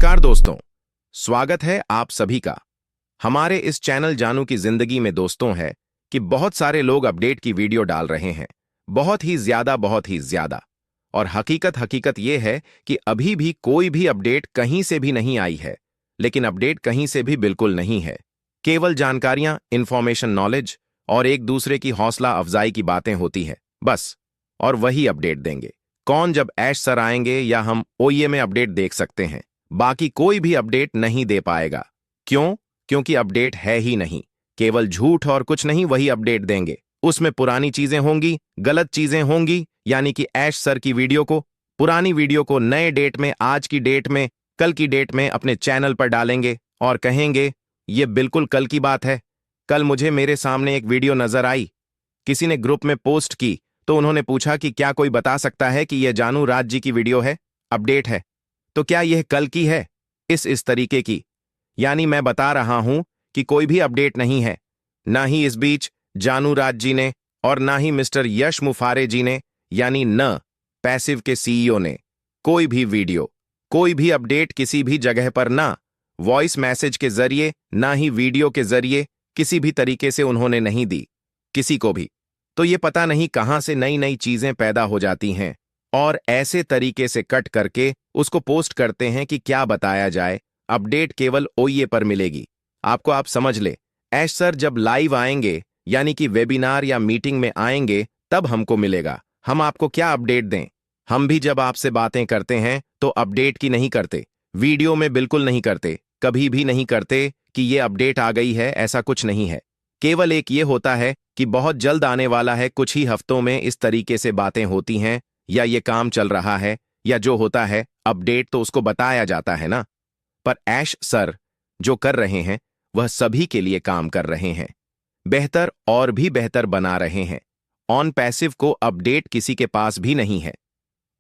नमस्कार दोस्तों, स्वागत है आप सभी का हमारे इस चैनल जानू की जिंदगी में। दोस्तों है कि बहुत सारे लोग अपडेट की वीडियो डाल रहे हैं, बहुत ही ज्यादा। और हकीकत यह है कि अभी भी कोई भी अपडेट कहीं से भी नहीं आई है। लेकिन अपडेट कहीं से भी बिल्कुल नहीं है, केवल जानकारियां, इंफॉर्मेशन, नॉलेज और एक दूसरे की हौसला अफजाई की बातें होती है बस। और वही अपडेट देंगे कौन, जब ऐश सर आएंगे या हम ओईए में अपडेट देख सकते हैं। बाकी कोई भी अपडेट नहीं दे पाएगा। क्यों? क्योंकि अपडेट है ही नहीं, केवल झूठ और कुछ नहीं वही अपडेट देंगे। उसमें पुरानी चीजें होंगी, गलत चीजें होंगी, यानी कि ऐश सर की वीडियो को, पुरानी वीडियो को नए डेट में, आज की डेट में, कल की डेट में अपने चैनल पर डालेंगे और कहेंगे ये बिल्कुल कल की बात है। कल मुझे मेरे सामने एक वीडियो नजर आई, किसी ने ग्रुप में पोस्ट की तो उन्होंने पूछा कि क्या कोई बता सकता है कि यह जानू राज जी की वीडियो है, अपडेट है, तो क्या यह कल की है? इस तरीके की, यानी मैं बता रहा हूं कि कोई भी अपडेट नहीं है, ना ही इस बीच जानू राज जी ने और ना ही मिस्टर यश मुफारे जी ने, यानी न पैसिव के सीईओ ने कोई भी वीडियो, कोई भी अपडेट किसी भी जगह पर, ना वॉइस मैसेज के जरिए ना ही वीडियो के जरिए किसी भी तरीके से उन्होंने नहीं दी किसी को भी। तो ये पता नहीं कहां से नई नई चीजें पैदा हो जाती हैं और ऐसे तरीके से कट करके उसको पोस्ट करते हैं कि क्या बताया जाए, अपडेट केवल ओईए पर मिलेगी आपको। आप समझ ले, ऐश सर जब लाइव आएंगे यानी कि वेबिनार या मीटिंग में आएंगे तब हमको मिलेगा। हम आपको क्या अपडेट दें? हम भी जब आपसे बातें करते हैं तो अपडेट की नहीं करते, वीडियो में बिल्कुल नहीं करते, कभी भी नहीं करते कि ये अपडेट आ गई है, ऐसा कुछ नहीं है। केवल एक ये होता है कि बहुत जल्द आने वाला है, कुछ ही हफ्तों में इस तरीके से बातें होती हैं या ये काम चल रहा है या जो होता है अपडेट तो उसको बताया जाता है ना। पर ऐश सर जो कर रहे हैं वह सभी के लिए काम कर रहे हैं, बेहतर और भी बेहतर बना रहे हैं। ऑन पैसिव को अपडेट किसी के पास भी नहीं है।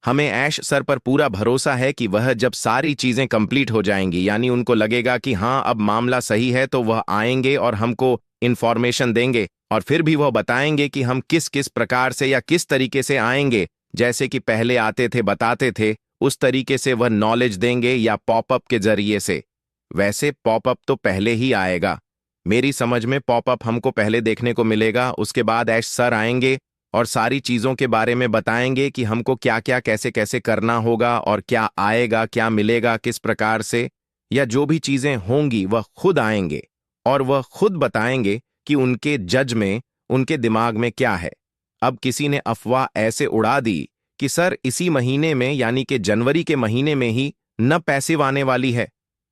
हमें ऐश सर पर पूरा भरोसा है कि वह जब सारी चीजें कंप्लीट हो जाएंगी, यानी उनको लगेगा कि हाँ अब मामला सही है, तो वह आएंगे और हमको इंफॉर्मेशन देंगे और फिर भी वह बताएंगे कि हम किस किस प्रकार से या किस तरीके से आएंगे। जैसे कि पहले आते थे, बताते थे, उस तरीके से वह नॉलेज देंगे या पॉपअप के जरिए से। वैसे पॉपअप तो पहले ही आएगा, मेरी समझ में पॉपअप हमको पहले देखने को मिलेगा, उसके बाद ऐश सर आएंगे और सारी चीजों के बारे में बताएंगे कि हमको क्या क्या कैसे कैसे करना होगा और क्या आएगा, क्या मिलेगा, किस प्रकार से, या जो भी चीजें होंगी वह खुद आएंगे और वह खुद बताएंगे कि उनके जज में, उनके दिमाग में क्या है। अब किसी ने अफवाह ऐसे उड़ा दी कि सर इसी महीने में, यानी कि जनवरी के महीने में ही न पैसिव आने वाली है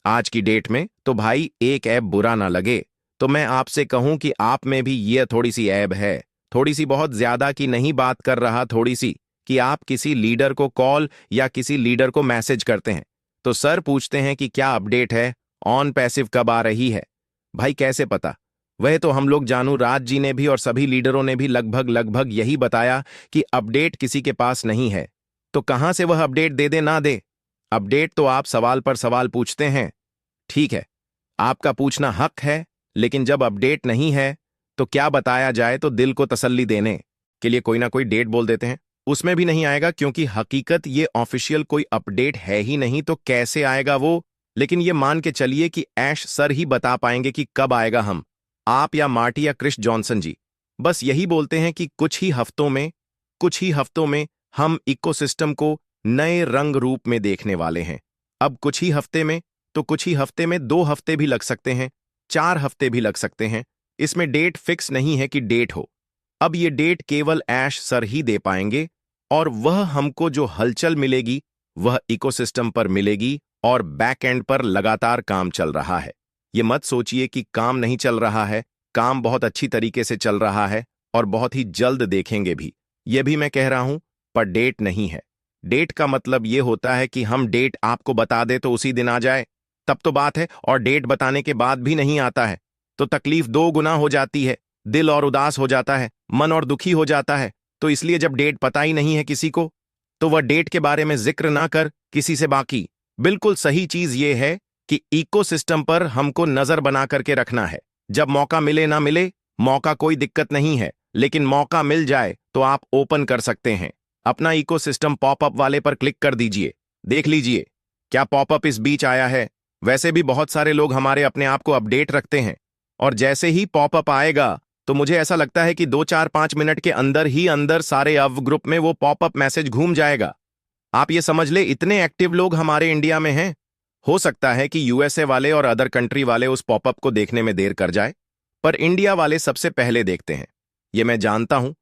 आज की डेट में, तो भाई एक ऐब बुरा ना लगे तो मैं आपसे कहूं कि आप में भी यह थोड़ी सी ऐब है, थोड़ी सी, बहुत ज्यादा की नहीं बात कर रहा, थोड़ी सी, कि आप किसी लीडर को कॉल या किसी लीडर को मैसेज करते हैं तो सर पूछते हैं कि क्या अपडेट है, ऑन पैसिव कब आ रही है। भाई कैसे पता? वह तो हम लोग जानू राज जी ने भी और सभी लीडरों ने भी लगभग यही बताया कि अपडेट किसी के पास नहीं है। तो कहां से वह अपडेट दे दे ना दे? अपडेट तो आप सवाल पर सवाल पूछते हैं, ठीक है, आपका पूछना हक है, लेकिन जब अपडेट नहीं है तो क्या बताया जाए? तो दिल को तसल्ली देने के लिए कोई ना कोई डेट बोल देते हैं, उसमें भी नहीं आएगा क्योंकि हकीकत ये ऑफिशियल कोई अपडेट है ही नहीं, तो कैसे आएगा वो? लेकिन ये मान के चलिए कि ऐश सर ही बता पाएंगे कि कब आएगा। हम, आप या मार्टी या क्रिश जॉनसन जी बस यही बोलते हैं कि कुछ ही हफ्तों में हम इकोसिस्टम को नए रंग रूप में देखने वाले हैं। अब कुछ ही हफ्ते में, तो कुछ ही हफ्ते में 2 हफ्ते भी लग सकते हैं, 4 हफ्ते भी लग सकते हैं, इसमें डेट फिक्स नहीं है कि डेट हो। अब ये डेट केवल ऐश सर ही दे पाएंगे और वह हमको जो हलचल मिलेगी वह इकोसिस्टम पर मिलेगी और बैक एंड पर लगातार काम चल रहा है। ये मत सोचिए कि काम नहीं चल रहा है, काम बहुत अच्छी तरीके से चल रहा है और बहुत ही जल्द देखेंगे भी, यह भी मैं कह रहा हूं, पर डेट नहीं है। डेट का मतलब यह होता है कि हम डेट आपको बता दे तो उसी दिन आ जाए, तब तो बात है, और डेट बताने के बाद भी नहीं आता है तो तकलीफ 2 गुना हो जाती है, दिल और उदास हो जाता है, मन और दुखी हो जाता है। तो इसलिए जब डेट पता ही नहीं है किसी को तो वह डेट के बारे में जिक्र ना कर किसी से। बाकी बिल्कुल सही चीज ये है कि इकोसिस्टम पर हमको नजर बना करके रखना है। जब मौका मिले ना मिले, मौका कोई दिक्कत नहीं है, लेकिन मौका मिल जाए तो आप ओपन कर सकते हैं अपना इकोसिस्टम, पॉपअप वाले पर क्लिक कर दीजिए, देख लीजिए क्या पॉपअप इस बीच आया है? वैसे भी बहुत सारे लोग हमारे अपने आप को अपडेट रखते हैं, और जैसे ही पॉपअप आएगा तो मुझे ऐसा लगता है कि 2 4 5 मिनट के अंदर ही अंदर सारे अव ग्रुप में वो पॉपअप मैसेज घूम जाएगा। आप ये समझ ले, इतने एक्टिव लोग हमारे इंडिया में हैं। हो सकता है कि यूएसए वाले और अदर कंट्री वाले उस पॉपअप को देखने में देर कर जाए, पर इंडिया वाले सबसे पहले देखते हैं। ये मैं जानता हूं,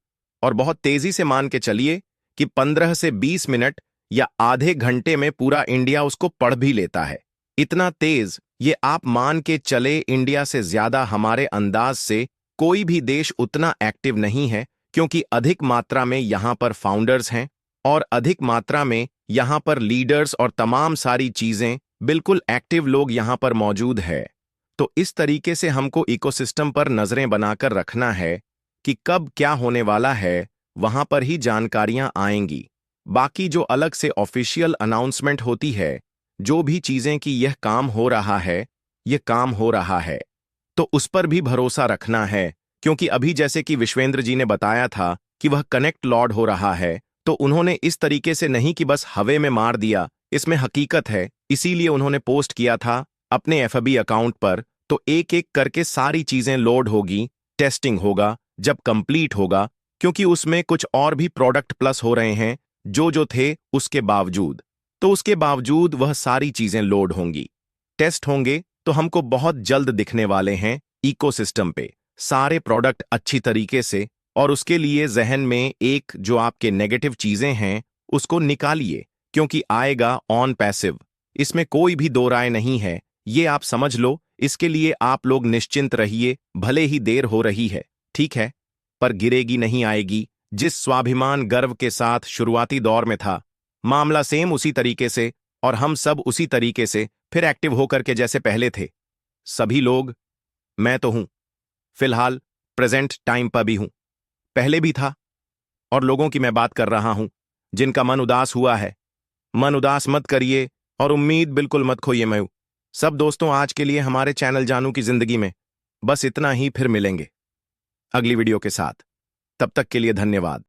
और बहुत तेजी से मान के चलिए कि 15 से 20 मिनट या आधे घंटे में पूरा इंडिया उसको पढ़ भी लेता है। इतना तेज, ये आप मान के चले, इंडिया से ज्यादा हमारे अंदाज से कोई भी देश उतना एक्टिव नहीं है, क्योंकि अधिक मात्रा में यहां पर फाउंडर्स हैं और अधिक मात्रा में यहां पर लीडर्स और तमाम सारी चीजें, बिल्कुल एक्टिव लोग यहां पर मौजूद है। तो इस तरीके से हमको इकोसिस्टम पर नजरें बनाकर रखना है कि कब क्या होने वाला है, वहां पर ही जानकारियां आएंगी। बाकी जो अलग से ऑफिशियल अनाउंसमेंट होती है, जो भी चीजें कि यह काम हो रहा है, यह काम हो रहा है, तो उस पर भी भरोसा रखना है। क्योंकि अभी जैसे कि विश्वेंद्र जी ने बताया था कि वह कनेक्ट लॉर्ड हो रहा है, तो उन्होंने इस तरीके से नहीं कि बस हवे में मार दिया, इसमें हकीकत है। इसीलिए उन्होंने पोस्ट किया था अपने एफबी अकाउंट पर, तो एक एक करके सारी चीजें लोड होगी, टेस्टिंग होगा, जब कंप्लीट होगा, क्योंकि उसमें कुछ और भी प्रोडक्ट प्लस हो रहे हैं जो जो थे उसके बावजूद, तो उसके बावजूद वह सारी चीजें लोड होंगी, टेस्ट होंगे, तो हमको बहुत जल्द दिखने वाले हैं इकोसिस्टम पे सारे प्रोडक्ट अच्छी तरीके से। और उसके लिए जहन में एक जो आपके नेगेटिव चीजें हैं उसको निकालिए, क्योंकि आएगा ऑन पैसिव, इसमें कोई भी दो राय नहीं है, ये आप समझ लो। इसके लिए आप लोग निश्चिंत रहिए, भले ही देर हो रही है, ठीक है, पर गिरेगी नहीं आएगी। जिस स्वाभिमान गर्व के साथ शुरुआती दौर में था, मामला सेम उसी तरीके से, और हम सब उसी तरीके से फिर एक्टिव होकर के जैसे पहले थे सभी लोग। मैं तो हूं फिलहाल प्रेजेंट टाइम पर भी हूं, पहले भी था, और लोगों की मैं बात कर रहा हूं जिनका मन उदास हुआ है। मन उदास मत करिए और उम्मीद बिल्कुल मत खोइए। मैं सब दोस्तों, आज के लिए हमारे चैनल जानू की जिंदगी में बस इतना ही, फिर मिलेंगे अगली वीडियो के साथ। तब तक के लिए धन्यवाद।